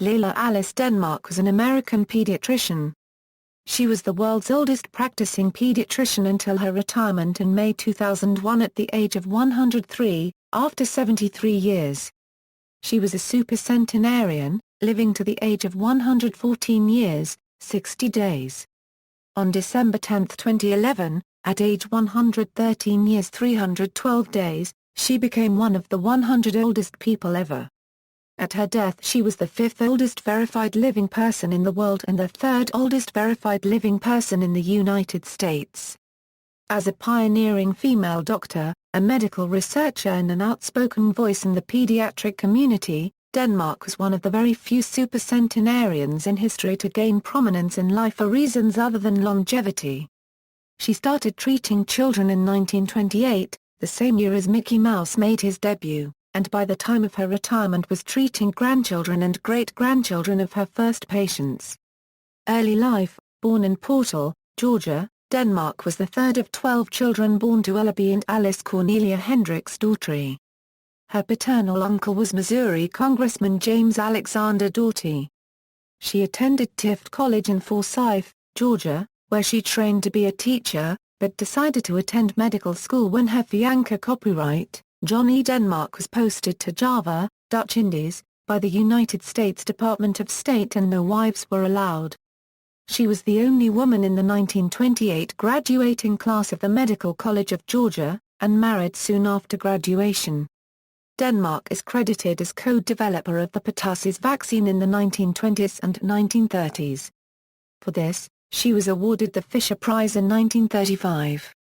Leila Alice Denmark was an American pediatrician. She was the world's oldest practicing pediatrician until her retirement in May 2001 at the age of 103, after 73 years. She was a supercentenarian, living to the age of 114 years, 60 days. On December 10, 2011, at age 113 years 312 days, she became one of the 100 oldest people ever. At her death she was the fifth oldest verified living person in the world and the third oldest verified living person in the United States. As a pioneering female doctor, a medical researcher and an outspoken voice in the pediatric community, Denmark was one of the very few supercentenarians in history to gain prominence in life for reasons other than longevity. She started treating children in 1928, the same year as Mickey Mouse made his debut, and by the time of her retirement was treating grandchildren and great-grandchildren of her first patients. Early life: born in Portal, Georgia, Denmark was the third of 12 children born to Ellaby and Alice Cornelia Hendricks Daughtry. Her paternal uncle was Missouri Congressman James Alexander Daughtry. She attended Tift College in Forsyth, Georgia, where she trained to be a teacher, but decided to attend medical school when her fiancé copyright, John E. Denmark, was posted to Java, Dutch Indies, by the United States Department of State and no wives were allowed. She was the only woman in the 1928 graduating class of the Medical College of Georgia, and married soon after graduation. Denmark is credited as co-developer of the pertussis vaccine in the 1920s and 1930s. For this, she was awarded the Fisher Prize in 1935.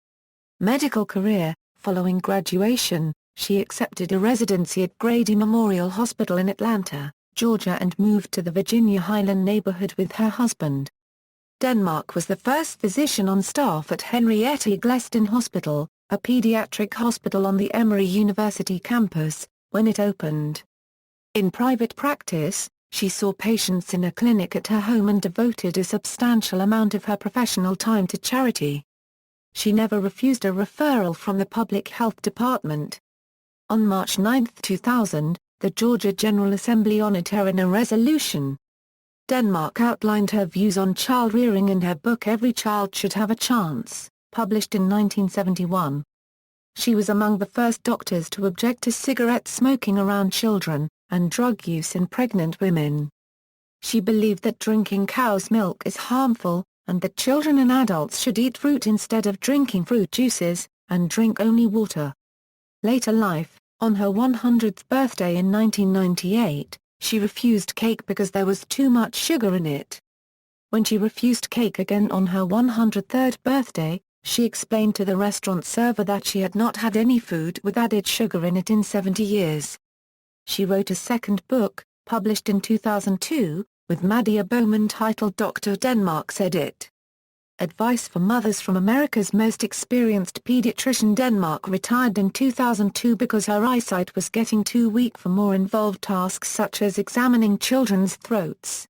Medical career: following graduation, she accepted a residency at Grady Memorial Hospital in Atlanta, Georgia and moved to the Virginia Highland neighborhood with her husband. Denmark was the first physician on staff at Henrietta Gleston Hospital, a pediatric hospital on the Emory University campus, when it opened. In private practice, she saw patients in a clinic at her home and devoted a substantial amount of her professional time to charity. She never refused a referral from the Public Health Department. On March 9, 2000, the Georgia General Assembly honored her in a resolution. Denmark outlined her views on child rearing in her book Every Child Should Have a Chance, published in 1971. She was among the first doctors to object to cigarette smoking around children, and drug use in pregnant women. She believed that drinking cow's milk is harmful, and that children and adults should eat fruit instead of drinking fruit juices, and drink only water. Later life: on her 100th birthday in 1998, she refused cake because there was too much sugar in it. When she refused cake again on her 103rd birthday, she explained to the restaurant server that she had not had any food with added sugar in it in 70 years. She wrote a second book, published in 2002, with Madia Bowman titled Dr. Denmark Said It. Advice for Mothers from America's Most Experienced Pediatrician. Denmark retired in 2002 because her eyesight was getting too weak for more involved tasks such as examining children's throats.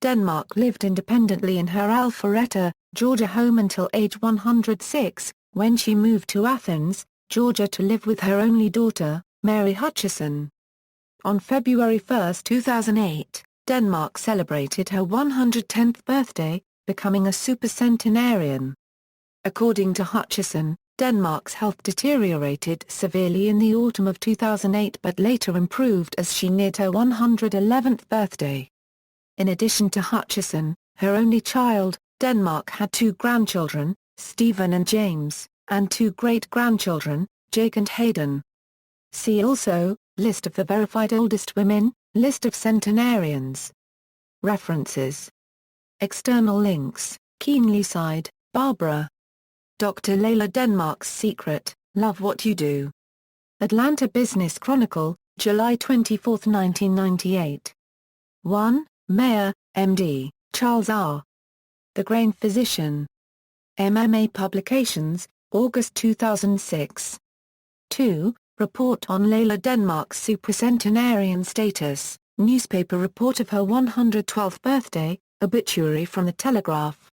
Denmark lived independently in her Alpharetta, Georgia home until age 106, when she moved to Athens, Georgia to live with her only daughter, Mary Hutchison. On February 1, 2008, Denmark celebrated her 110th birthday, becoming a supercentenarian. According to Hutchison, Denmark's health deteriorated severely in the autumn of 2008 but later improved as she neared her 111th birthday. In addition to Hutchison, her only child, Denmark had two grandchildren, Stephen and James, and two great-grandchildren, Jake and Hayden. See also, List of the verified oldest women, List of centenarians. References. External links: Keenleyside, Barbara. Dr. Leila Denmark's Secret, Love What You Do. Atlanta Business Chronicle, July 24, 1998. 1. Mayer, M.D., Charles R. The Grain Physician. MMA Publications, August 2006. 2. Report on Leila Denmark's supercentenarian status, newspaper report of her 112th birthday, obituary from the Telegraph.